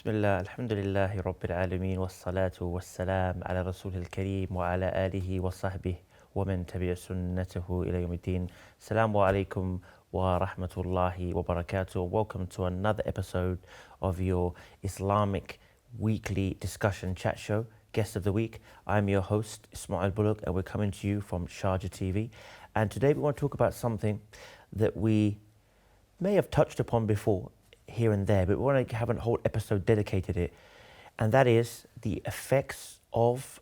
Bismillah, alhamdulillahi rabbil alameen, wassalatu wassalam ala rasulil kareem wa ala alihi wa sahbihi wa man tabi'a sunnatahu ila yawmiddin. Assalamu alaikum wa rahmatullahi wa barakatuh. Welcome to another episode of your Islamic weekly discussion chat show, Guest of the Week. I'm your host, Ismail Bullock, and we're coming to you from Sharjah TV. And today we want to talk about something that we may have touched upon before, here and there, but we want to have a whole episode dedicated it, and that is the effects of,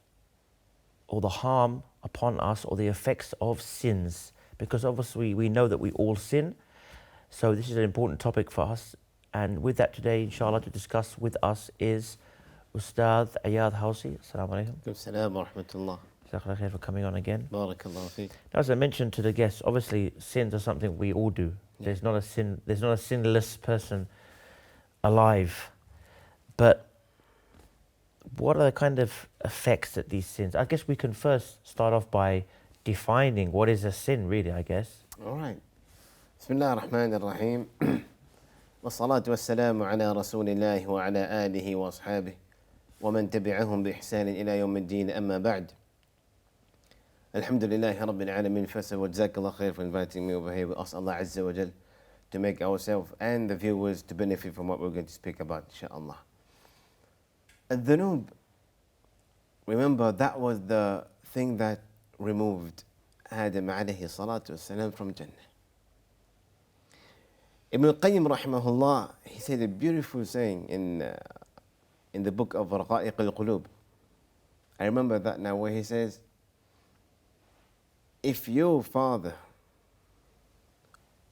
or the harm upon us, or the effects of sins, because obviously we know that we all sin, so this is an important topic for us. And with that today, inshallah, to discuss with us is Ustadh Ayaz Housee. Assalamu alaikum. Assalamu wa rahmatullah. Jazakallah khair for coming on again. Barakallahu feek. Now, as I mentioned to the guests, obviously sins are something we all do. There's not a sinless person alive. But what are the kind of effects that these sins? I guess we can first start off by defining what is a sin, really, I guess. All right. Bismillah ar-Rahman ar-Rahim. والصلاة والسلام على رسول الله وعلى آله وأصحابه ومن تبعهم بإحسان إلى يوم الدين أما بعد. Alhamdulillah Rabbil Alameen. First of all, Jazakallah khair for inviting me over here. We ask Allah Azza wa Jal to make ourselves and the viewers to benefit from what we're going to speak about, inshaAllah. Al-Dhunub, remember, that was the thing that removed Adam alayhi salatu wasalam from Jannah. Ibn al-Qayyim rahimahullah, he said a beautiful saying in the book of Raqa'iq al-Qulub. I remember that now, where he says, if your father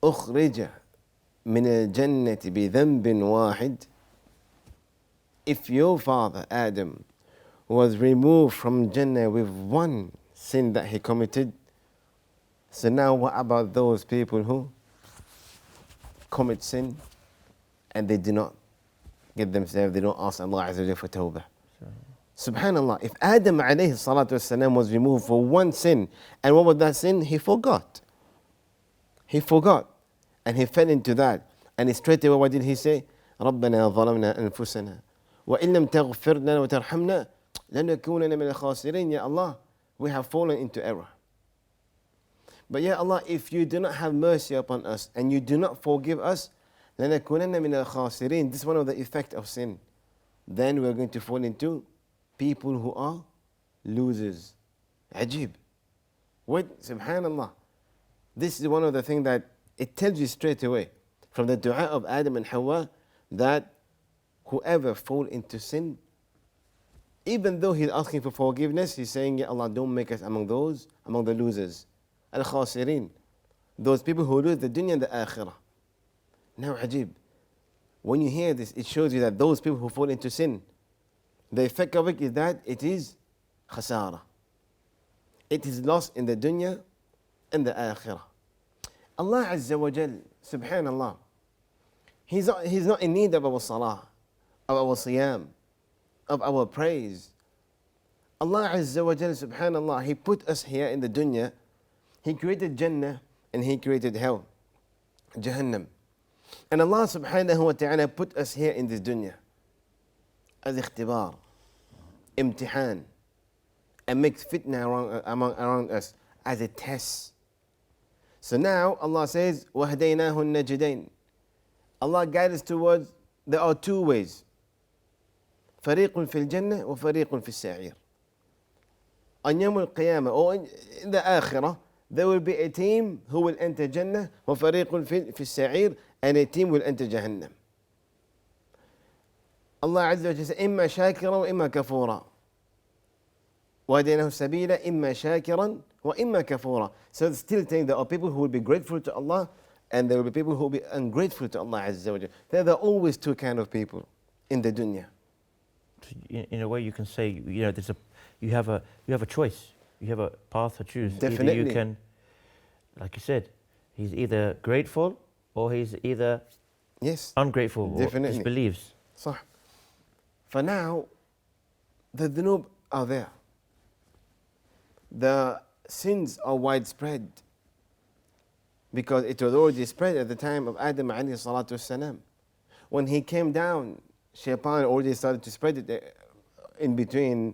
أخرج من الجنة بذنب واحد, if your father Adam was removed from Jannah with one sin that he committed, so now what about those people who commit sin and they do not get themselves, they don't ask Allah Azza wa Jalla for tawbah? Subhanallah, if Adam alayhi salatu wasalam was removed for one sin, and what was that sin? He forgot. He forgot. And he fell into that. And he straight away, what did he say? رَبَّنَا ظَلَمْنَا أَنفُسَنَا وَإِن لَمْ تَغْفِرْ لَنَا وَتَرْحَمْنَا لَنَكُونَنَّ مِنَ الْخَاسِرِينَ. Ya Allah, we have fallen into error. But Ya Allah, if you do not have mercy upon us and you do not forgive us, لَنَكُونَنَّ مِنَ الْخَاسِرِينَ. This is one of the effects of sin. Then we're going to fall into people who are losers. Ajib. Wait, subhanallah. This is one of the things that it tells you straight away from the dua of Adam and Hawa that whoever fall into sin, even though he's asking for forgiveness, he's saying, Ya Allah, don't make us among the losers. Al-khasirin. Those people who lose the dunya and the akhirah. Now, ajib. When you hear this, it shows you that those people who fall into sin, the effect of it is that it is khasara. It is lost in the dunya and the akhirah. Allah Azza wa Jal, subhanallah, He's not in need of our salah, of our siyam, of our praise. Allah Azza wa Jal, subhanallah, He put us here in the dunya. He created Jannah and He created hell, Jahannam. And Allah subhanahu wa ta'ala put us here in this dunya as ikhtibar, imtihan, and makes fitna around us as a test. So now Allah says, وَهَدَيْنَاهُ النَّجِدَيْنِ. Allah guides us towards, there are two ways. فَرِيقٌ فِي الْجَنَّةِ وَفَرِيقٌ فِي السَّعِيرِ. On Yawm al-Qiyamah, or in the Akhirah, there will be a team who will enter Jannah, وَفَرِيقٌ فِي السَّعِيرِ, and a team will enter Jahannam. Allah Azza wa Jalla says, إِمَّا شَاكِرًا وَإِمَّا كَفُورًا. وَهَدَيْنَاهُ السَّبِيلَ إِمَّا شَاكِرًا وَإِمَّا كَفُورًا. So it's still saying there are people who will be grateful to Allah and there will be people who will be ungrateful to Allah Azza wa Jalla. There are always two kind of people in the dunya. In a way, you can say, you know, you have a choice. You have a path to choose. Definitely. Either you can, like you said, he's either grateful or he's either ungrateful definitely. Or disbelieves. صح. For now, the dhunub are there. The sins are widespread because it was already spread at the time of Adam alayhi salatu wasalam. When he came down Shaitan already started to spread it in between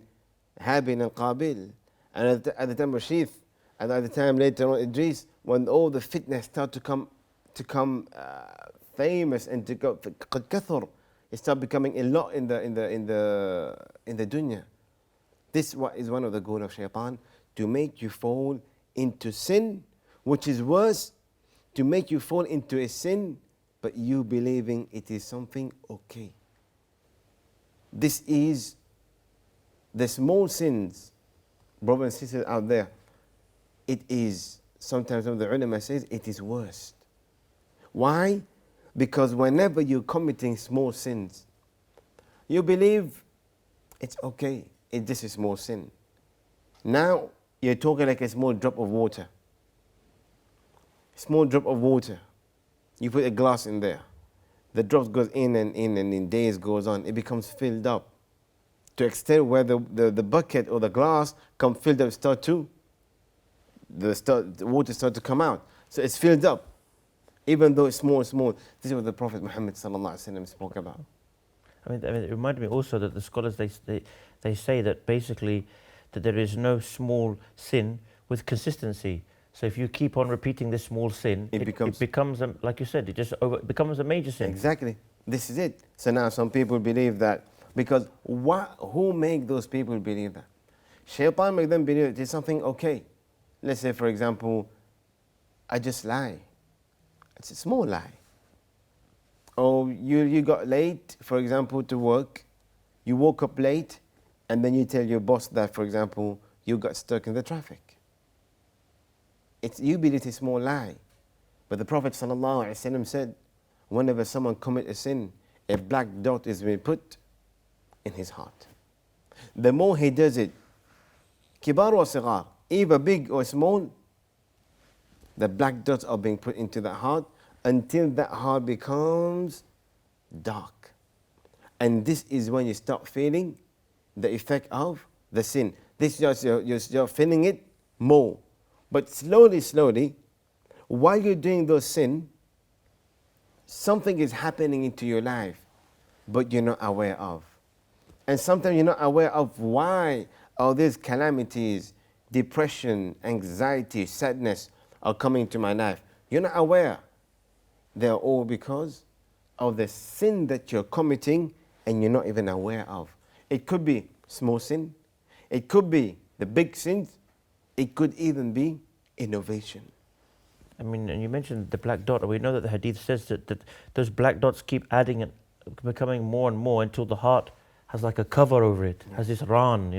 Habil and Qabil. And at the time of Sheeth, and at the time later on Idris, when all the fitness start to come famous and to go قد كثر, it start becoming a lot in the dunya. This is one of the goal of Shaitan, to make you fall into sin, which is worse, to make you fall into a sin, but you believing it is something okay. This is the small sins, brothers and sisters out there. It is, sometimes some of the ulama says, it is worst. Why? Because whenever you're committing small sins, you believe it's okay, it's just a small sin. Now you're talking like a small drop of water. Small drop of water. You put a glass in there. The drops goes in, and in days goes on, it becomes filled up. To extent where the bucket or the glass come filled up, the water start to come out. So it's filled up. Even though it's small. This is what the Prophet Muhammad ﷺ spoke about. I mean, it reminded me also that the scholars, they say that basically that there is no small sin with consistency. So if you keep on repeating this small sin, it becomes like you said, it becomes a major sin. Exactly. This is it. So now some people believe that, because who make those people believe that? Shaitan make them believe it is something okay. Let's say, for example, I just lie. It's a small lie. Or you got late, for example, to work. You woke up late, and then you tell your boss that, for example, you got stuck in the traffic. You believe it's a small lie. But the Prophet ﷺ said, whenever someone commits a sin, a black dot is being put in his heart. The more he does it, kibar wa sigar, either big or small, the black dots are being put into that heart until that heart becomes dark. And this is when you start feeling the effect of the sin. This is you're feeling it more. But slowly, while you're doing those sin, something is happening into your life, but you're not aware of. And sometimes you're not aware of why all these calamities, depression, anxiety, sadness are coming to my life. You're not aware. They're all because of the sin that you're committing and you're not even aware of. It could be small sin. It could be the big sins. It could even be innovation. I mean, and you mentioned the black dot. We know that the hadith says that those black dots keep adding and becoming more and more until the heart has like a cover over it, has this ran,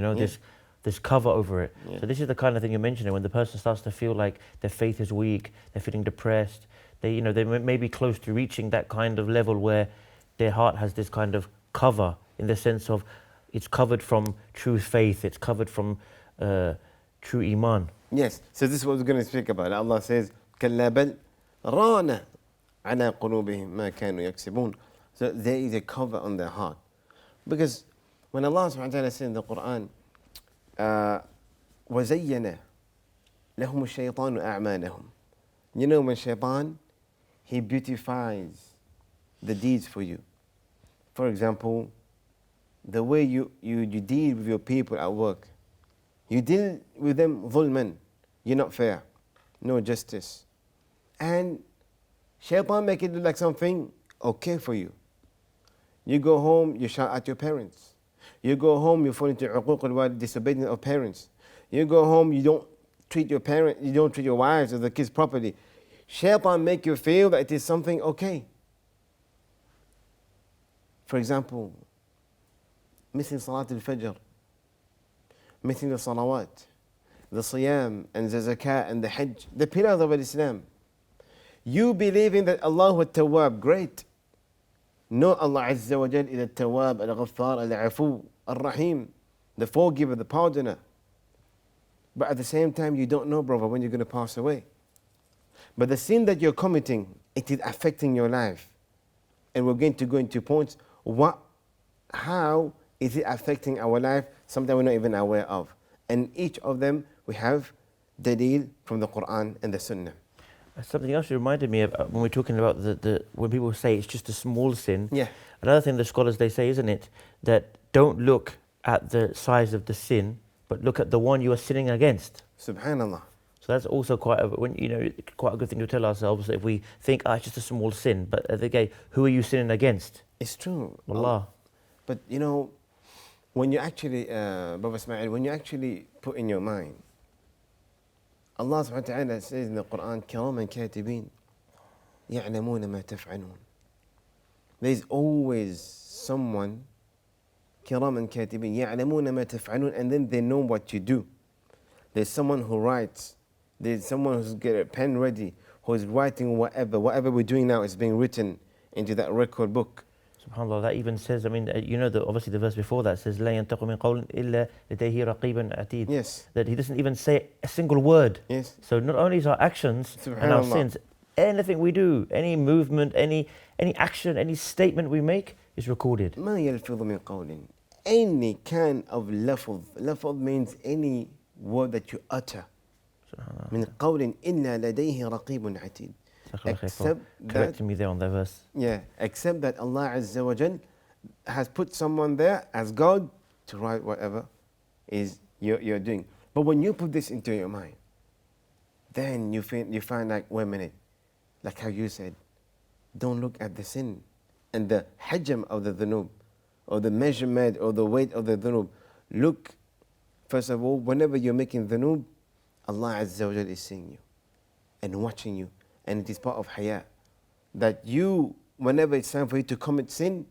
this cover over it. Yeah. So this is the kind of thing you're mentioning, when the person starts to feel like their faith is weak, they're feeling depressed, they may be close to reaching that kind of level where their heart has this kind of cover, in the sense of it's covered from true faith, it's covered from true iman. Yes, so this is what we're going to speak about. Allah says, كَلَّا بَلْ رَانَ عَلَىٰ قُلُوبِهِمْ مَا كَانُوا يَكْسِبُونَ. So there is a cover on their heart. Because when Allah subhanahu wa ta'ala says in the Quran, وَزَيَّنَ لَهُمُ الشَّيْطَانُ أَعْمَالَهُم. You know, when Shaitan, he beautifies the deeds for you. For example, the way you deal with your people at work. You deal with them ظلman. You're not fair. No justice. And Shaitan make it look like something okay for you. You go home, you shout at your parents. You go home, you fall into uquq al-walid, disobedience of parents. You go home, you don't treat your wives or the kids properly. Shaitan make you feel that it is something okay. For example, missing Salat al-Fajr, missing the salawat, the siyam and the zakah and the hajj, the pillars of Islam. You believing that Allah was Tawwab, great. No, Allah Azza wa Jal is the Tawwab, al-Ghaffar, al-Afu, al-Rahim, the forgiver, the pardoner. But at the same time, you don't know, brother, when you're going to pass away. But the sin that you're committing, it is affecting your life. And we're going to go into points, how is it affecting our life? Sometimes we're not even aware of. And each of them, we have dalil from the Quran and the Sunnah. Something else you reminded me of when we're talking about when people say it's just a small sin. Yeah. Another thing the scholars they say, isn't it, that don't look at the size of the sin, but look at the one you are sinning against. Subhanallah. So that's also quite a quite a good thing to tell ourselves if we think, it's just a small sin. But again, who are you sinning against? It's true. Allah. But you know, when you actually, Brother Ismail, when you actually put in your mind, Allah subhanahu wa ta'ala says in the Quran, كِرَامًا كَاتِبِينَ يَعْلَمُونَ مَا تَفْعَلُونَ. There's always someone, كِرَامًا كَاتِبِينَ يَعْلَمُونَ مَا تَفْعَلُونَ, and then they know what you do. There's someone who writes. There's someone who's got a pen ready, who's writing whatever we're doing now is being written into that record book. SubhanAllah, that even says, obviously the verse before that says, لا ينطق من قول إلا لديه رقيب عتيد. Yes. That he doesn't even say a single word. Yes. So not only is our actions and our sins, anything we do, any movement, any action, any statement we make is recorded. ما يلفظ من قول. Any kind of لفظ. لفظ means any word that you utter. من قول إلا لديه رقيب عتيد. Except correcting me there on that verse. Yeah, except that Allah Azza wa Jal has put someone there as God to write whatever is you're doing. But when you put this into your mind, then you find like, wait a minute, like how you said, don't look at the sin and the hajm of the dhunub, or the measurement or the weight of the dhunub. Look, first of all, whenever you're making dhunub, Allah Azza wa Jal is seeing you and watching you. And it is part of haya. That you, whenever it's time for you to commit sin,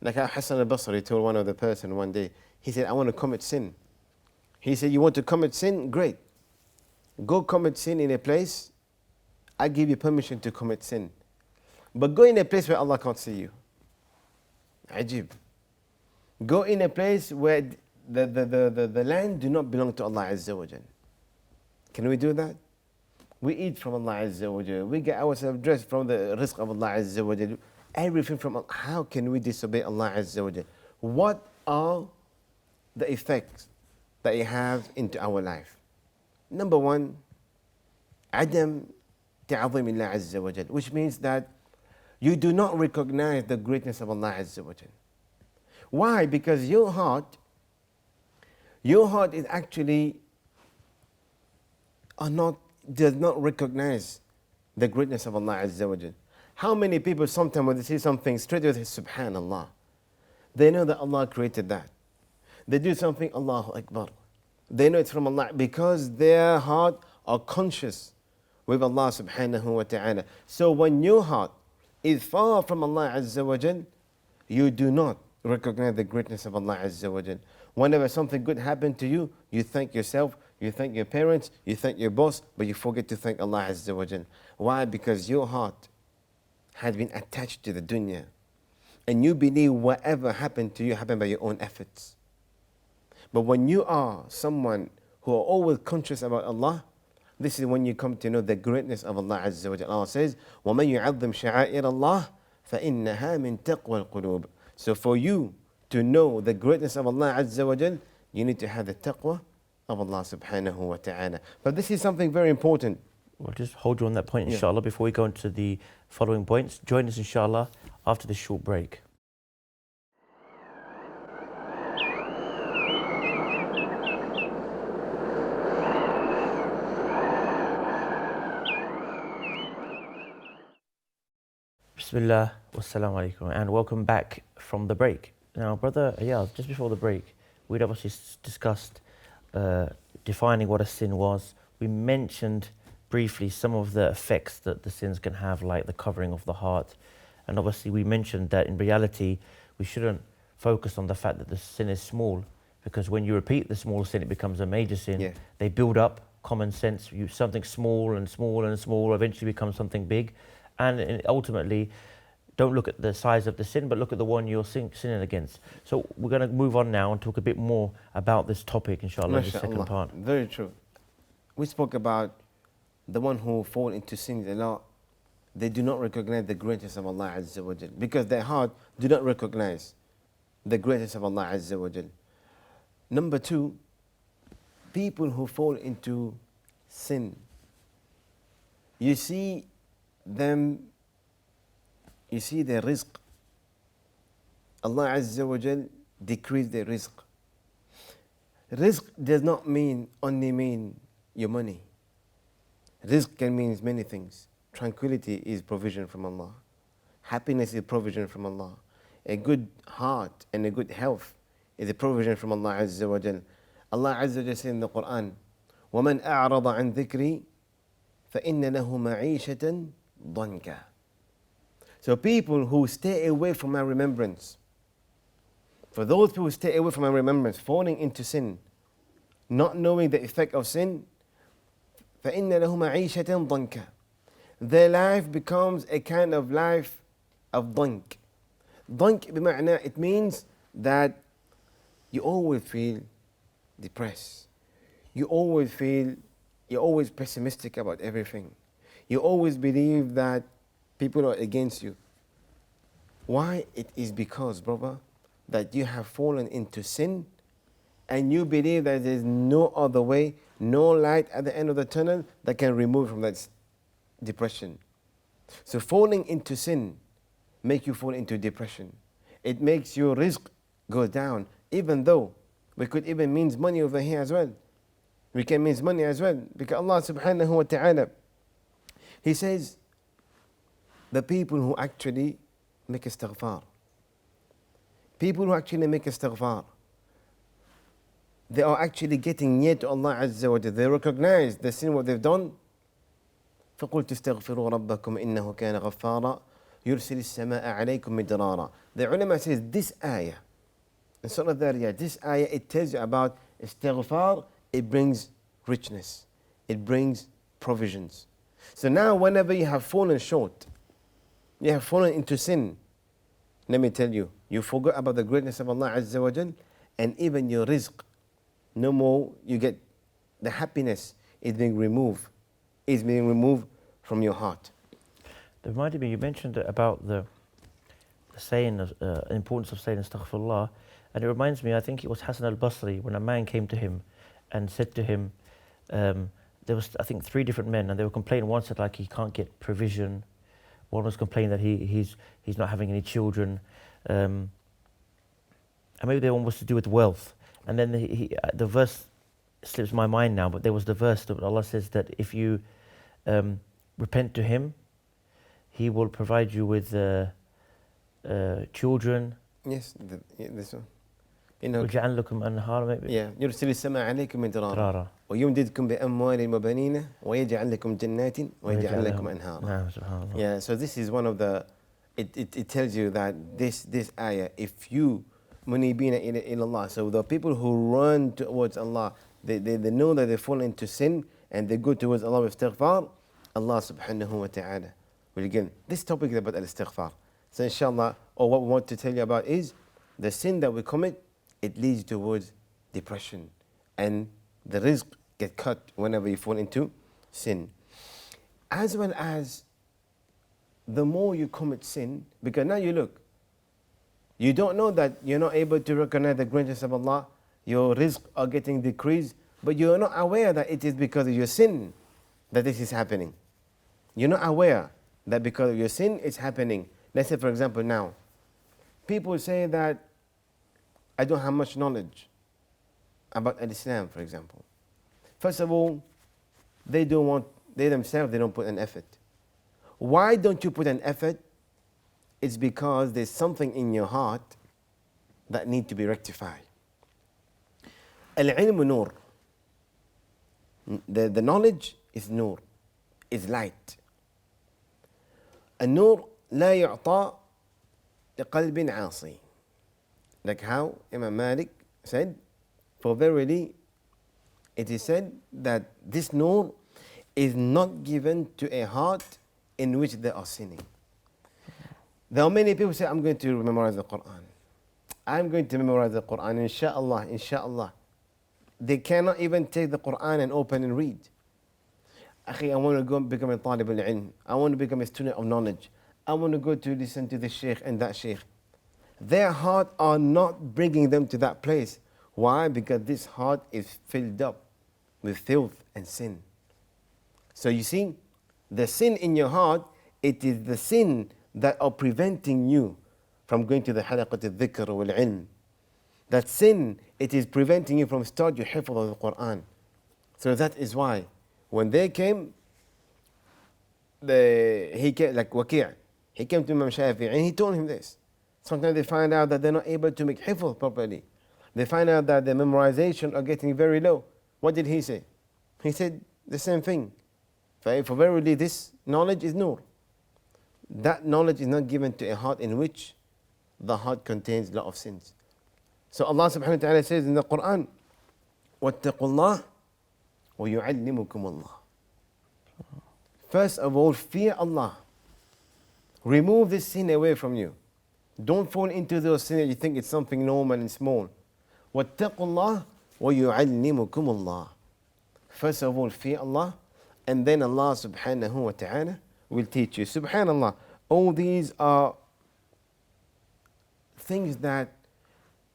like how Hassan al-Basri told one of the person one day, he said, I want to commit sin. He said, you want to commit sin? Great. Go commit sin in a place, I give you permission to commit sin. But go in a place where Allah can't see you. Ajib. Go in a place where the land do not belong to Allah Azza wa Jal. Can we do that? We eat from Allah Azza wa Jal. We get ourselves dressed from the rizq of Allah Azza wa Jal. Everything from Allah. How can we disobey Allah Azza wa Jal? What are the effects that it have into our life? Number one, عدم تعظيم الله عز وجل, which means that you do not recognize the greatness of Allah Azza wa Jal. Why? Because your heart is actually does not recognize the greatness of Allah Azza wa Jal. How many people sometimes when they see something straight away they say, Subhanallah. They know that Allah created that. They do something, Allahu Akbar. They know it's from Allah because their heart are conscious with Allah subhanahu wa ta'ala. So when your heart is far from Allah Azza wa Jal, you do not recognize the greatness of Allah Azza wa Jal. Whenever something good happened to you, you thank yourself, you thank your parents, you thank your boss, but you forget to thank Allah Azza wa Jal. Why? Because your heart has been attached to the dunya. And you believe whatever happened to you happened by your own efforts. But when you are someone who are always conscious about Allah, this is when you come to know the greatness of Allah Azza wa Jal. Allah says, وَمَنْ يُعَظِّمْ شَعَائِرَ اللَّهِ فَإِنَّهَا مِنْ تَقْوَى الْقُلُوبِ. So for you to know the greatness of Allah Azza wa Jal, you need to have the taqwa of Allah subhanahu wa ta'ala. But this is something very important. We'll just hold you on that point, inshallah, before we go into the following points. Join us, inshallah, after this short break. Bismillah, wassalamu alaikum, and welcome back from the break. Now, Brother Ayaz, just before the break, we'd obviously discussed defining what a sin was. We mentioned briefly some of the effects that the sins can have, like the covering of the heart. And obviously we mentioned that in reality, we shouldn't focus on the fact that the sin is small, because when you repeat the small sin, it becomes a major sin. Yeah. They build up, common sense, something small and small and small eventually becomes something big. And ultimately, don't look at the size of the sin, but look at the one you're sinning against. So we're going to move on now and talk a bit more about this topic, inshallah, in the second part. Very true. We spoke about the one who fall into sins a lot. They do not recognize the greatness of Allah Azza wa Jal, because their heart do not recognize the greatness of Allah Azza wa Jal. Number two, people who fall into sin, you see their rizq Allah Azza wa Jal decreased their rizq. Rizq does not only mean your money. Rizq can mean many things. Tranquility is provision from Allah. Happiness is provision from Allah. A good heart and a good health is a provision from Allah Azza wa Jal. Allah Azza wa Jal says in the Quran, وَمَنْ أَعْرَضَ عَنْ ذِكْرِي فَإِنَّ لَهُ مَعِيشَةً ضَنْكًا. So people who stay away from my remembrance, for those people who stay away from my remembrance, falling into sin, not knowing the effect of sin, فَإِنَّ لَهُ مَعِيشَةً ضَنْكًا. Their life becomes a kind of life of ضنك. ضنك بمعنى, it means that you always feel depressed. You're always pessimistic about everything. You always believe that people are against you. Why? It is because, brother, that you have fallen into sin and you believe that there is no other way, no light at the end of the tunnel that can remove from that depression. So falling into sin makes you fall into depression. It makes your rizq go down, even though we could even means money over here as well. We can means money as well, because Allah subhanahu wa ta'ala, He says, the people who actually make istighfar, they are actually getting near to Allah Azza wa Jalla. They recognize the sin what they've done. فَقُلْتُ اسْتَغْفِرُوا رَبَّكُمْ إِنَّهُ كَانَ غَفَّارًا يُرْسِلِ السَّمَاءَ عَلَيْكُمْ مِدْرَارًا. The ulama says this ayah, in Surah Dhariyat, this ayah, it tells you about istighfar. It brings richness. It brings provisions. So now whenever you have fallen short, you have fallen into sin, let me tell you, you forgot about the greatness of Allah Azza wa Jal, and even your rizq, no more you get the happiness is being removed from your heart. That reminded me, you mentioned about the saying, importance of saying astaghfirullah, and it reminds me, I think it was Hassan al-Basri, when a man came to him and said to him, there was, I think, 3 different men, and they were complaining. One said like he can't get provision. One was complaining that he's not having any children, and maybe the one was to do with wealth. And then the verse slips my mind now, but there was the verse that Allah says that if you repent to Him, He will provide you with children. Yes, this one. وَجَعَلْ لَكُمْ أَنْهَارًا, maybe. Yeah, يرسل السماء عليكم مدرارا درارا. ويمددكم بأموال وبنين ويجعل لكم جنات ويجعل لكم أنهارا. نعم, subhanallah. Yeah, so this is one of the, it tells you that this ayah, if you munibina ila Allah, so the people who run towards Allah, they know that they fall into sin and they go towards Allah with istighfar, Allah subhanahu wa ta'ala will again. This topic is about al-istighfar. So inshallah, or what we want to tell you about is the sin that we commit, it leads towards depression, and the rizq get cut whenever you fall into sin. As well as the more you commit sin, because now you look, you don't know that you're not able to recognize the greatness of Allah, your rizq are getting decreased, but you're not aware that it is because of your sin that this is happening. You're not aware that because of your sin it's happening. Let's say, for example, now, people say that I don't have much knowledge about Islam, for example. First of all, they themselves don't put an effort. Why don't you put an effort? It's because there's something in your heart that need to be rectified. Al-ilm nur. The knowledge is nur, is light. النور لا يعطى لقلب عاصي. Like how Imam Malik said, for verily it is said that this nur is not given to a heart in which they are sinning. There are many people who say, I'm going to memorize the Quran. I'm going to memorize the Quran, inshallah, inshallah. They cannot even take the Quran and open and read. Akhi, I want to go and become a talib al-ilm. I want to become a student of knowledge. I want to go to listen to this sheikh and that sheikh. Their heart are not bringing them to that place. Why? Because this heart is filled up with filth and sin. So you see, the sin in your heart, it is the sin that are preventing you from going to the halaqat al-dhikr wal-ilm. That sin, it is preventing you from start your hifz of the Quran. So that is why when they came, he came like Waqi', he came to Imam Shafi'i and he told him this. Sometimes they find out that they're not able to make hifz properly. They find out that their memorization are getting very low. What did he say? He said the same thing. For verily this knowledge is nur. That knowledge is not given to a heart in which the heart contains a lot of sins. So Allah subhanahu wa ta'ala says in the Quran, وَاتَّقُوا اللَّهِ وَيُعَلِّمُكُمُ اللَّهِ. First of all, fear Allah. Remove this sin away from you. Don't fall into those sins that you think it's something normal and small. وَاتَّقُوا اللَّهِ وَيُعَلِّمُكُمُ اللَّهِ. First of all, fear Allah, and then Allah subhanahu wa ta'ala will teach you. Subhanallah, all these are things that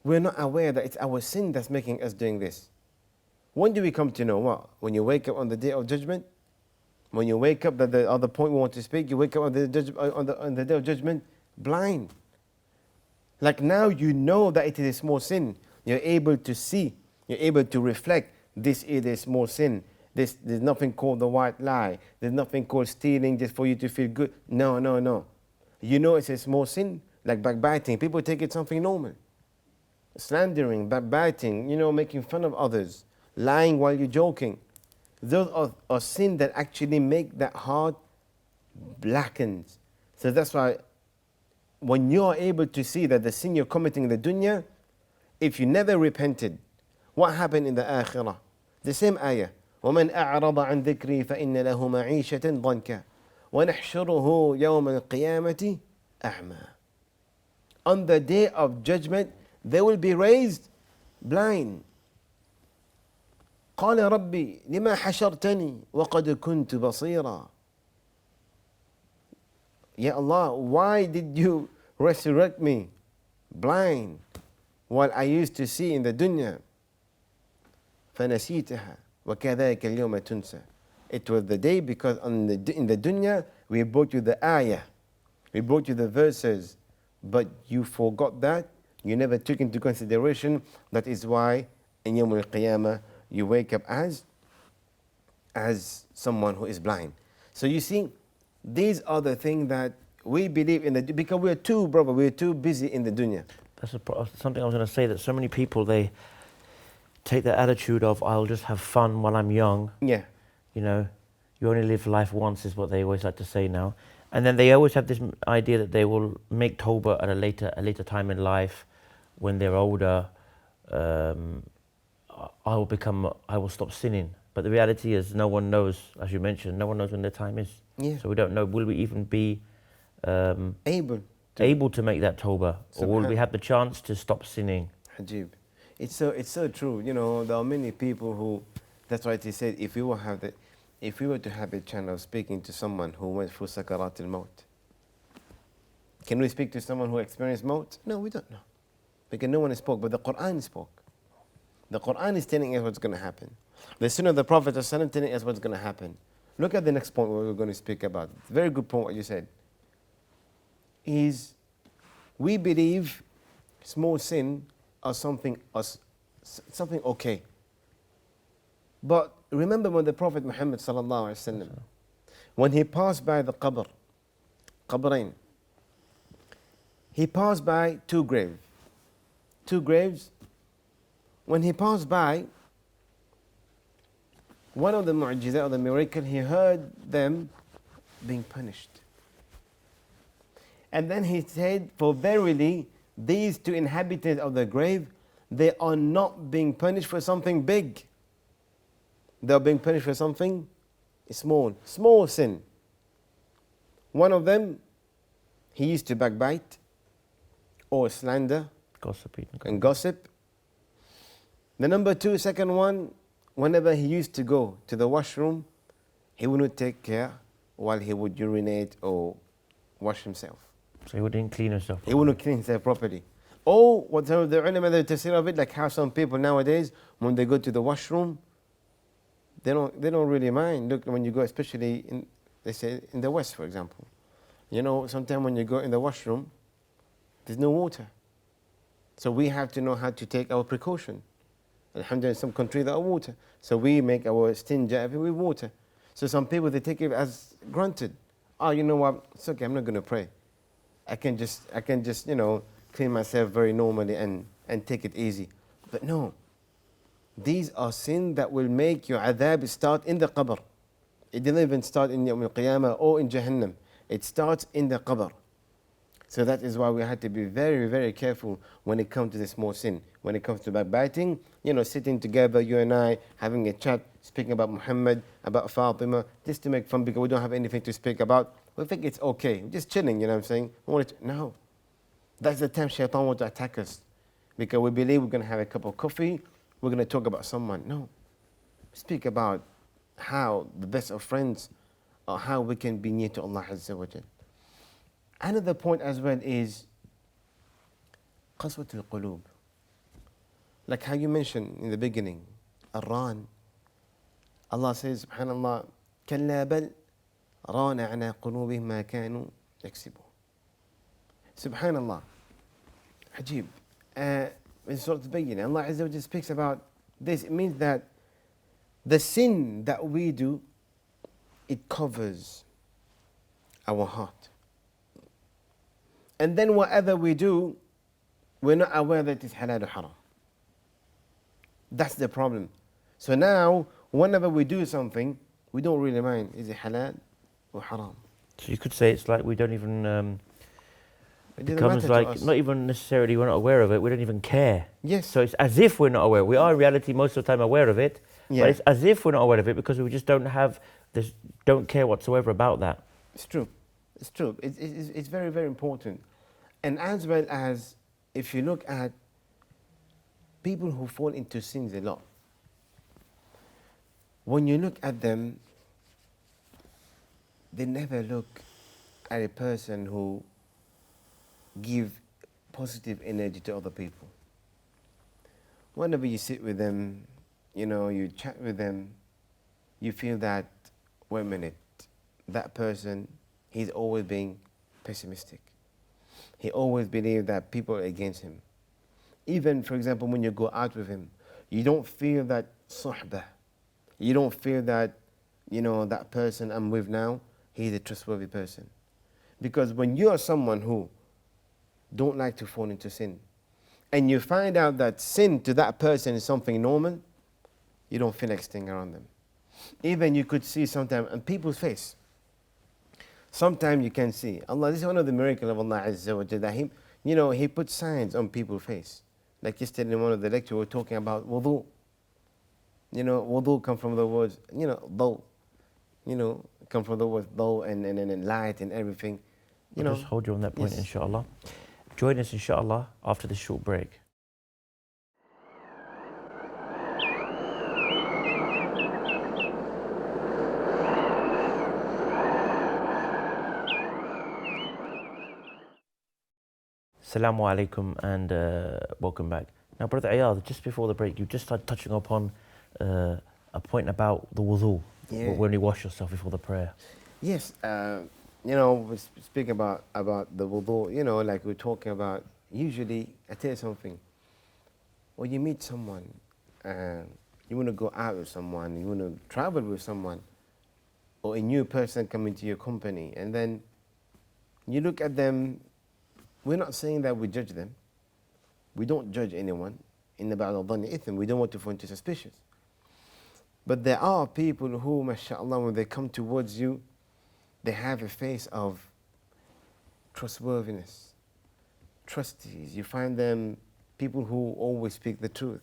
we're not aware that it's our sin that's making us doing this. When do we come to know? What? When you wake up on the day of judgment? When you wake up, that the other point we want to speak, you wake up on the day of judgment blind. Like now you know that it is a small sin. You're able to see, you're able to reflect, this is a small sin. There's nothing called the white lie. There's nothing called stealing just for you to feel good. No, no, no. You know it's a small sin, like backbiting. People take it something normal. Slandering, backbiting, making fun of others, lying while you're joking. Those are sins that actually make that heart blackened. So that's why when you are able to see that the sin you're committing in the dunya, if you never repented, what happened in the akhirah? The same ayah. وَمَنْ أَعْرَضَ عَنْ ذِكْرِي فَإِنَّ لَهُ مَعِيشَةً ضَنْكًا وَنَحْشُرُهُ يَوْمَ الْقِيَامَةِ أَعْمَى. On the day of judgment, they will be raised blind. قال ربي لما حشرتني وقد كنت بصيرا. Ya Allah, why did you resurrect me blind while I used to see in the dunya? فنسيتها وكذلك اليوم تنسى. It was the day because in the dunya we brought you the ayah, we brought you the verses, but you forgot that. You never took into consideration. That is why in Yawm al-Qiyamah you wake up as someone who is blind. So you see, these are the things that we believe in, because we're too busy in the dunya. That's something I was going to say, that so many people, they take the attitude of, I'll just have fun while I'm young. Yeah. You only live life once is what they always like to say now. And then they always have this idea that they will make tawbah at a later time in life when they're older. I will stop sinning. But the reality is no one knows, as you mentioned, no one knows when their time is. Yeah. So we don't know, will we even be able to make that tawbah? Or will we have the chance to stop sinning? Ajib. It's so true. There are many people who, that's why it said, if we were to have a chance of speaking to someone who went through sakarat al-maut, can we speak to someone who experienced maut? No, we don't know. Because no one spoke, but the Quran spoke. The Quran is telling us what's going to happen. The Sunnah of the Prophet is telling us what's going to happen. Look at the next point we're going to speak about. Very good point what you said. Is we believe small sin are something okay. But remember when the Prophet Muhammad sallallahu alaihi wasallam, when he passed by the qabrain, he passed by two graves. When he passed by, one of the mu'jizat, or the miracle, he heard them being punished. And then he said, for verily, these two inhabitants of the grave, they are not being punished for something big. They are being punished for something small sin. One of them, he used to backbite or slander and gossip. The number two, second one, whenever he used to go to the washroom, he would not take care while he would urinate or wash himself. So he wouldn't clean himself properly. He wouldn't clean himself properly. Or what some of the ulama, the tafsir of it, like how some people nowadays, when they go to the washroom, they don't really mind. Look, when you go, especially they say in the West, for example, sometimes when you go in the washroom, There's no water. So we have to know how to take our precaution. Alhamdulillah, in some countries there are water. So we make our istinja with water. So some people, they take it as granted. Oh, you know what, it's okay, I'm not going to pray. I can just, clean myself very normally and take it easy. But no, these are sins that will make your adhab start in the qabr. It didn't even start in Yawm al-Qiyamah or in Jahannam. It starts in the qabr. So that is why we had to be very, very careful when it comes to the small sin. When it comes to backbiting, sitting together, you and I, having a chat, speaking about Muhammad, about Fatima, just to make fun because we don't have anything to speak about. We think it's okay. We're just chilling, you know what I'm saying? No. That's the time Shaitan wants to attack us. Because we believe we're going to have a cup of coffee, we're going to talk about someone. No. Speak about how the best of friends or how we can be near to Allah Azza wa Jal. Another point as well is qaswat al-qulub. Like how you mentioned in the beginning, Ar-Ran. Allah says, subhanallah, كَلَّا بَلْ رَانَ عَلَىٰ قُلُوبِهِمْ مَا كَانُوا يَكْسِبُونَ. Subhanallah. Ajib. In Surah Al-Bayyinah, Allah Azza wa Jal speaks about this. It means that the sin that we do, it covers our heart. And then whatever we do, we're not aware that it's halal or haram. That's the problem. So now, whenever we do something, we don't really mind, is it halal or haram? So you could say it's like we don't even, It it doesn't becomes matter to like, us. not even necessarily we're not aware of it, we don't even care. Yes. So it's as if we're not aware. We are in reality most of the time aware of it, Yeah. but it's as if we're not aware of it because we just don't have this, don't care whatsoever about that. It's true. It's true. It's very, very important. And as well as if you look at people who fall into sins a lot, when you look at them, they never look at a person who give positive energy to other people. Whenever you sit with them, you chat with them, you feel that, wait a minute, that person, he's always being pessimistic. He always believes that people are against him. Even, for example, when you go out with him, you don't feel that suhbah. You don't feel that, that person I'm with now, he's a trustworthy person. Because when you are someone who don't like to fall into sin, and you find out that sin to that person is something normal, you don't feel like staying around them. Even you could see sometimes on people's face. Sometimes you can see. Allah, this is one of the miracles of Allah Azza wa Jalla, that He put signs on people's face. Like yesterday in one of the lectures, we were talking about wudu. Wudu come from the words, daw. Come from the words daw and light and everything. I'll just hold you on that point, Yes. inshallah. Join us, inshallah, after this short break. Assalamu alaikum and welcome back. Now, Brother Ayaz, just before the break, you just started touching upon a point about the wudu, Yeah. when you wash yourself before the prayer. Yes, we speak about the wudu, like we're talking about, usually, I tell you something, when you meet someone, you want to go out with someone, you want to travel with someone, or a new person coming to your company, and then you look at them, we're not saying that we judge them. We don't judge anyone. In the ba'd al-dhanni ithim, we don't want to fall into suspicious. But there are people who, mashallah, when they come towards you, they have a face of trustworthiness, trustees. You find them people who always speak the truth,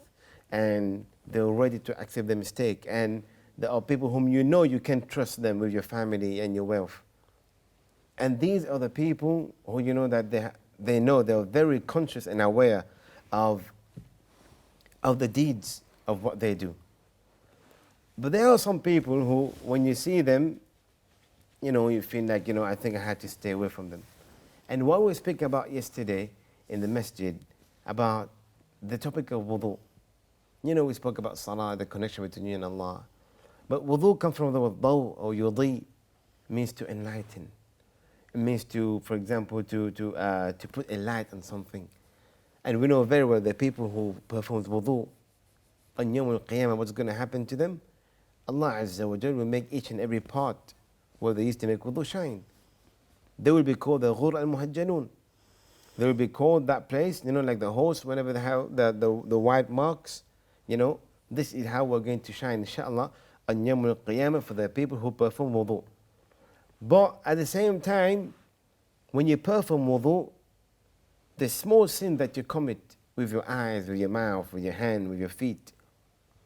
and they're ready to accept their mistake. And there are people whom you can trust them with your family and your wealth. And these are the people who that they're very conscious and aware of the deeds of what they do. But there are some people who, when you see them, you feel like, I think I had to stay away from them. And what we spoke about yesterday in the masjid, about the topic of wudu. We spoke about salah, the connection between you and Allah. But wudu comes from the word daw or yudi, means to enlighten. means to, for example, to put a light on something. And we know very well that people who perform wudu on Yawm al-Qiyamah, what's going to happen to them? Allah Azza wa Jal will make each and every part where they used to make wudu shine. They will be called the Ghur al-Muhajjalun. They will be called that place, like the horse, whenever they have the white marks, this is how we're going to shine, inshallah, on Yawm al-Qiyamah for the people who perform wudu. But at the same time, when you perform wudu, the small sin that you commit with your eyes, with your mouth, with your hand, with your feet,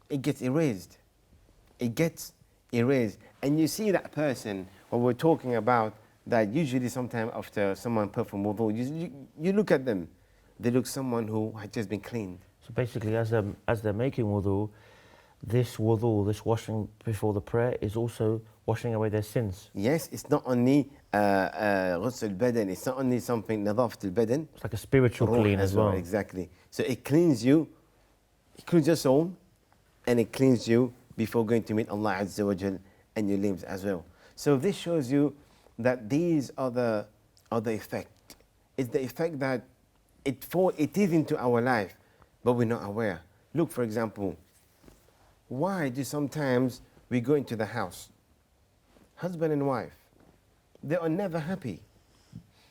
it gets erased. It gets erased. And you see that person, what we're talking about, that usually sometime after someone perform wudu, you look at them, they look someone who had just been cleaned. So basically, as they're making wudu, this washing before the prayer, is also washing away their sins. Yes, it's not only ghusl al-badan, it's not only something nadafat al-badan. It's like a spiritual clean as well. Exactly. So it cleans you, it cleans your soul, and it cleans you before going to meet Allah Azza wa Jal and your limbs as well. So this shows you that these are the effect. It's the effect that it is into our life, but we're not aware. Look, for example, why do sometimes we go into the house, husband and wife, they are never happy.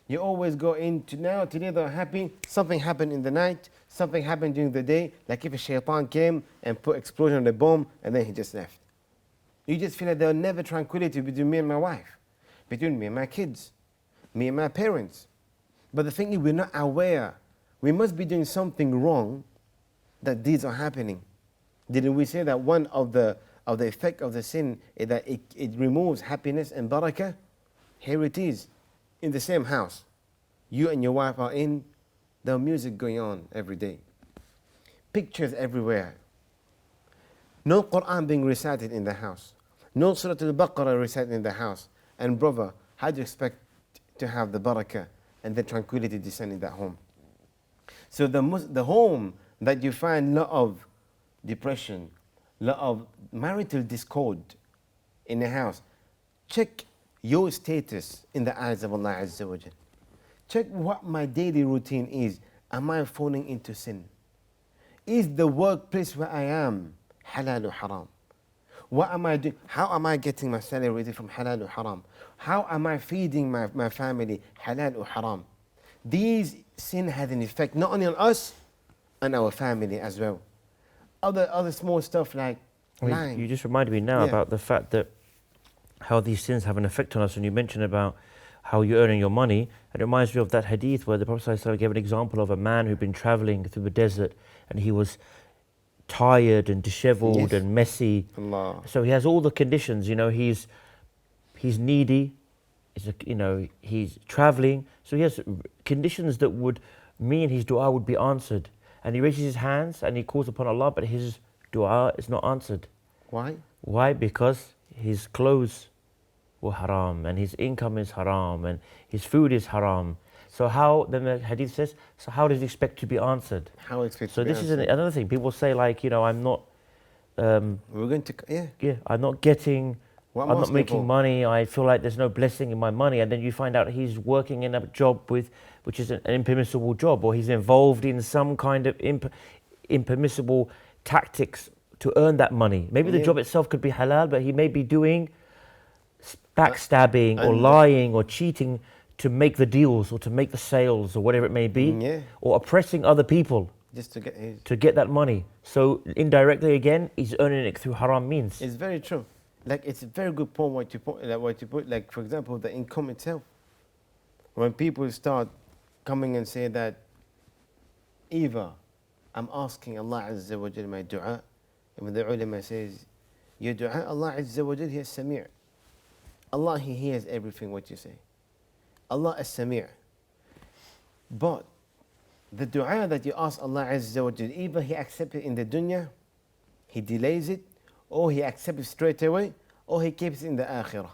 You always go into today they're happy, something happened in the night, something happened during the day, like if a shaitan came and put explosion on the bomb and then he just left. You just feel like there's never tranquility between me and my wife, between me and my kids, me and my parents. But the thing is, we're not aware. We must be doing something wrong that these are happening. Didn't we say that one of the effect of the sin is that it removes happiness and barakah? Here it is, in the same house. You and your wife are in, there's music going on every day. Pictures everywhere. No Quran being recited in the house. No Surah Al-Baqarah recited in the house. And brother, how do you expect to have the barakah and the tranquility descend in that home? So the home that you find lot of depression, lot of marital discord in the house, check your status in the eyes of Allah Azza wa Jal. Check what my daily routine is. Am I falling into sin? Is the workplace where I am halal or haram? What am I doing? How am I getting my salary? Is it from halal or haram? How am I feeding my family? Halal or haram? These sin has an effect not only on us, and our family as well. Other small stuff like lying. You just reminded me now about the fact that how these sins have an effect on us. And you mentioned about how you're earning your money. It reminds me of that hadith where the Prophet ﷺ gave an example of a man who'd been traveling through the desert and he was tired and disheveled and messy. Allah. So he has all the conditions, he's needy, he's traveling. So he has conditions that would mean his dua would be answered. And he raises his hands and he calls upon Allah, but his dua is not answered. Why? Why? Because his clothes were haram and his income is haram and his food is haram. So how, then the hadith says, so how does he expect to be answered? How expect So to be this answered? is another thing. People say I'm not, We're going to, I'm not getting, What I'm most not making people- money. I feel like there's no blessing in my money. And then you find out he's working in a job which is an impermissible job, or he's involved in some kind of impermissible tactics to earn that money. Maybe the job itself could be halal, but he may be doing backstabbing or lying or cheating to make the deals or to make the sales or whatever it may be, or oppressing other people just to get that money. So indirectly again, he's earning it through haram means. It's very true. Like, it's a very good point what you put, like, for example, the income itself. When people start coming and say that either I'm asking Allah Azza wa Jal my dua, and when the ulama says, your dua, Allah Azza wa Jal, He is Sami'. Allah, He hears everything what you say. Allah is Sami'. But the dua that you ask Allah Azza wa Jal, either He accepts it in the dunya, He delays it, or He accepts it straight away, or He keeps it in the akhirah.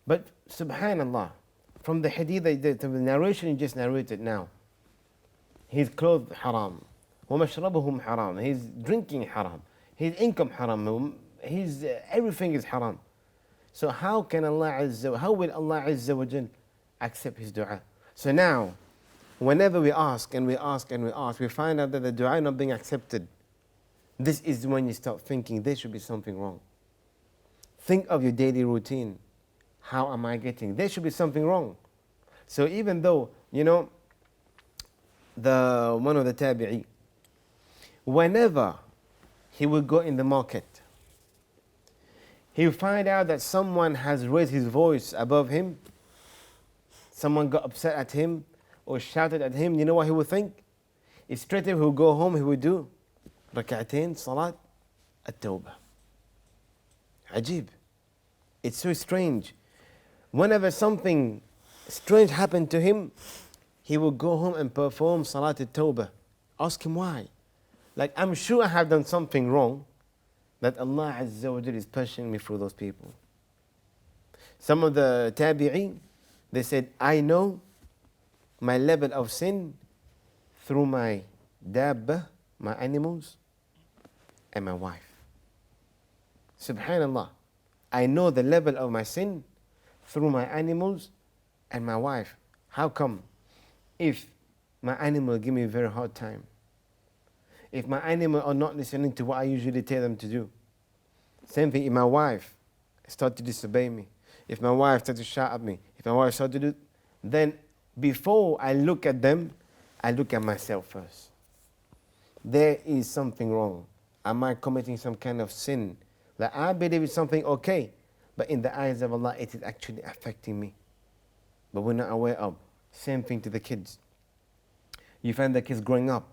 But subhanallah, from the hadith, the narration you just narrated now, his clothes haram, وَمَشْرَبُهُمْ haram, his drinking haram, his income haram, everything is haram. So how will Allah Azza wa Jal accept his dua. So now, whenever we ask and we ask and we ask, we find out that the dua not being accepted. This is when you start thinking there should be something wrong. Think of your daily routine. How am I getting? There should be something wrong. So even though, one of the tabi'i, whenever he would go in the market, he would find out that someone has raised his voice above him, someone got upset at him or shouted at him. You know what he would think? If straight away he would go home, he would do rak'atain salat at-tawbah. Ajib. It's so strange. Whenever something strange happened to him, he would go home and perform salat at-tawbah. Ask him why. Like, I'm sure I have done something wrong that Allah Azza wa Jal is punishing me for those people. Some of the tabi'een, they said, I know my level of sin through my dabba, my animals, and my wife. Subhanallah. I know the level of my sin through my animals and my wife. How come? If my animal give me a very hard time, if my animal are not listening to what I usually tell them to do, same thing if my wife start to disobey me, if my wife start to shout at me, if my wife start to do, then before I look at them, I look at myself first. There is something wrong. Am I committing some kind of sin that I believe is something okay, but in the eyes of Allah it is actually affecting me, but we're not aware of? Same thing to the kids. You find the kids growing up,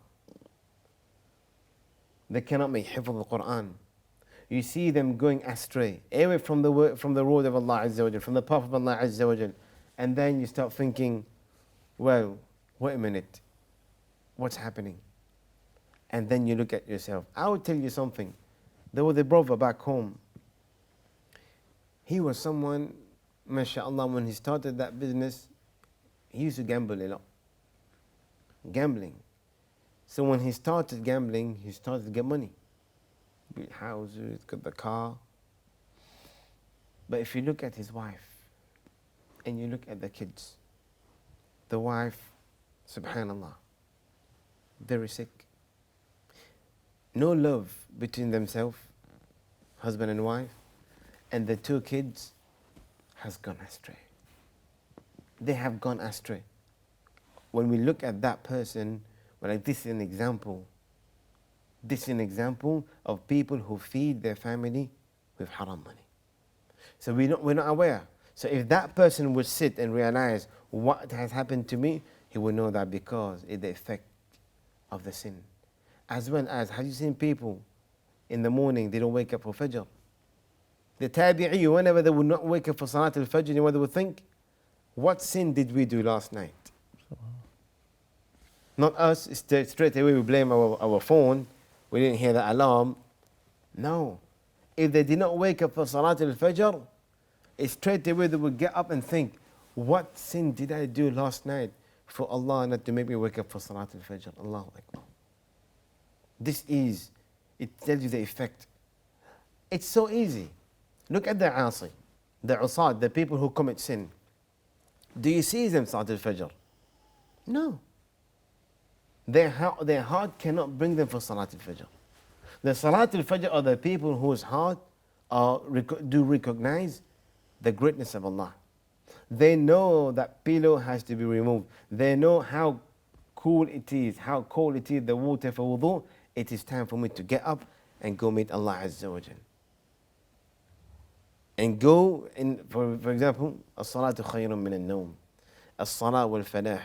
they cannot make hifz of the Quran. You see them going astray, away from the road of Allah Azza wa Jal, from the path of Allah Azza wa Jal. And then you start thinking, well, wait a minute, what's happening? And then you look at yourself. I will tell you something. There was a brother back home. He was someone, mashallah, when he started that business, he used to gamble a lot. Gambling. So when he started gambling, he started to get money. Built houses, got the car. But if you look at his wife, and you look at the kids, the wife, subhanallah, very sick. No love between themselves, husband and wife, and the two kids has gone astray. They have gone astray. When we look at that person, we're like, this is an example. This is an example of people who feed their family with haram money. So we're not aware. So if that person would sit and realize what has happened to me, he will know that because it's the effect of the sin. As well as, have you seen people in the morning, they don't wake up for Fajr? The tabi'i, whenever they would not wake up for Salat al-Fajr, you know what they would think? What sin did we do last night? Not us, straight away we blame our phone, we didn't hear the alarm. No. If they did not wake up for Salat al-Fajr, straight away they would get up and think, what sin did I do last night for Allah not to make me wake up for Salat al-Fajr? Allahu Akbar. It tells you the effect. It's so easy. Look at the Asi, the Usad, the people who commit sin. Do you see them Salat al-Fajr? No. Their heart cannot bring them for Salat al-Fajr. The Salat al-Fajr are the people whose heart do recognize the greatness of Allah. They know that pillow has to be removed. They know how cool it is, how cold it is, the water for wudu. It is time for me to get up and go meet Allah Azza wa Jal. And go in, for example, as-salatu khayrun min al-nawm. As-salah wal-falah.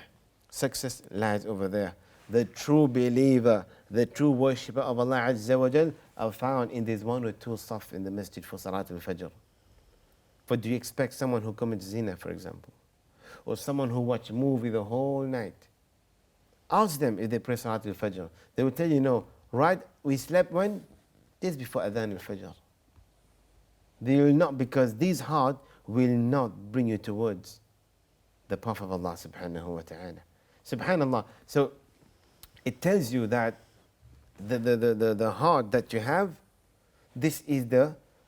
Success lies over there. The true believer, the true worshipper of Allah Azza wa Jal are found in these one or two saf in the masjid for Salat al-Fajr. But do you expect someone who commits zina, for example, or someone who watch a movie the whole night? Ask them if they pray Salat al-Fajr. They will tell you, no, right, we slept when? This before Adhan al-Fajr. They will not, because these heart will not bring you towards the path of Allah subhanahu wa ta'ala. Subhanallah. So it tells you that the heart that you have, this is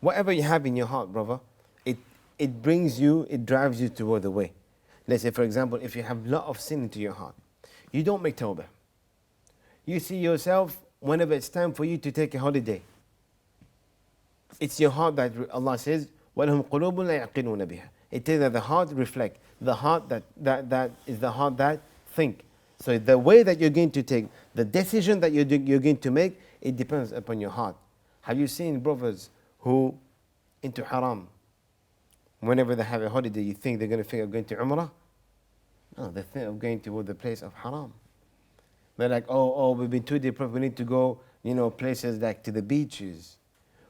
whatever you have in your heart, brother, it brings you, it drives you toward the way. Let's say, for example, if you have a lot of sin into your heart, you don't make tawbah. You see yourself whenever it's time for you to take a holiday. It's your heart that Allah says, وَلَهُمْ قُلُوبٌ لَا يَعْقِلُونَ بِهَا. It is that the heart reflect, the heart that is the heart that think. So the way that you're going to take, the decision that you're going to make, it depends upon your heart. Have you seen brothers who into haram? Whenever they have a holiday, you think they're going to think of going to Umrah? No, they think of going to the place of haram. They're like, oh, we've been too deprived. We need to go, places like to the beaches.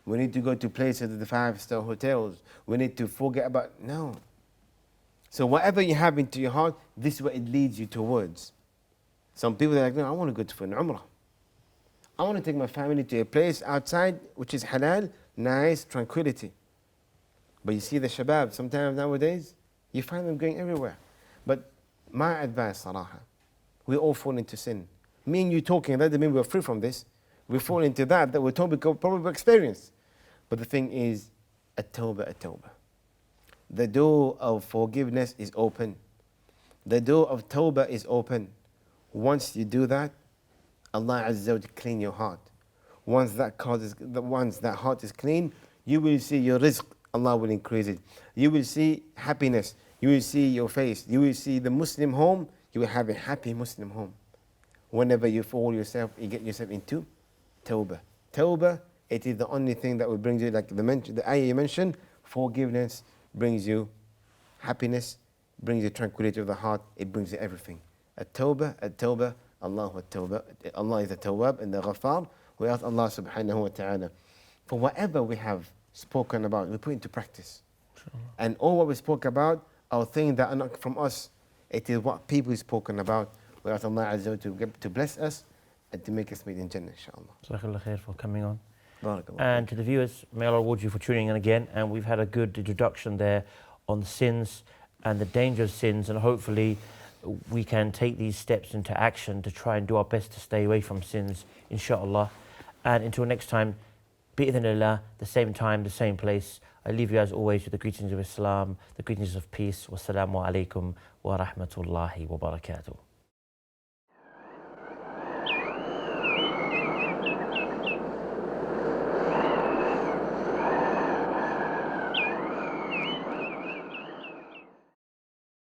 We need to go to places, the 5-star hotels. We need to forget about, no. So whatever you have into your heart, this is what it leads you towards. Some people are like, no, I want to go for an Umrah. I want to take my family to a place outside, which is halal, nice, tranquility. But you see the shabab, sometimes nowadays, you find them going everywhere. But my advice, Saraha, we all fall into sin. Me and you talking, that doesn't mean we're free from this. We fall into that we're probably experienced. But the thing is, at-tawbah, at-tawbah. The door of forgiveness is open. The door of tawbah is open. Once you do that, Allah Azza wa Jalla clean your heart. Once that heart is clean, you will see your rizq, Allah will increase it. You will see happiness. You will see your face. You will see the Muslim home. You will have a happy Muslim home. Whenever you you get yourself into tawbah. Tawbah, it is the only thing that will bring you, like the ayah you mentioned, forgiveness brings you happiness, brings you tranquility of the heart, it brings you everything. At-tawbah, at-tawbah, Allah is the Tawwab and the Ghaffar. We ask Allah subhanahu wa ta'ala for whatever we have spoken about, we put into practice. Sure. And all what we spoke about are things that are not from us. It is what people have spoken about. We ask Allah Azza wa Jalla to bless us and to make us meet in Jannah, inshaAllah. Jazakallah khair for coming on. Barakallah. And to the viewers, may Allah reward you for tuning in again. And we've had a good introduction there on the sins and the danger of sins, and hopefully we can take these steps into action to try and do our best to stay away from sins, inshallah. And until next time, bi'idhnillah, the same time, the same place, I leave you as always with the greetings of Islam, the greetings of peace. Wassalamu alaikum wa rahmatullahi wa barakatuh.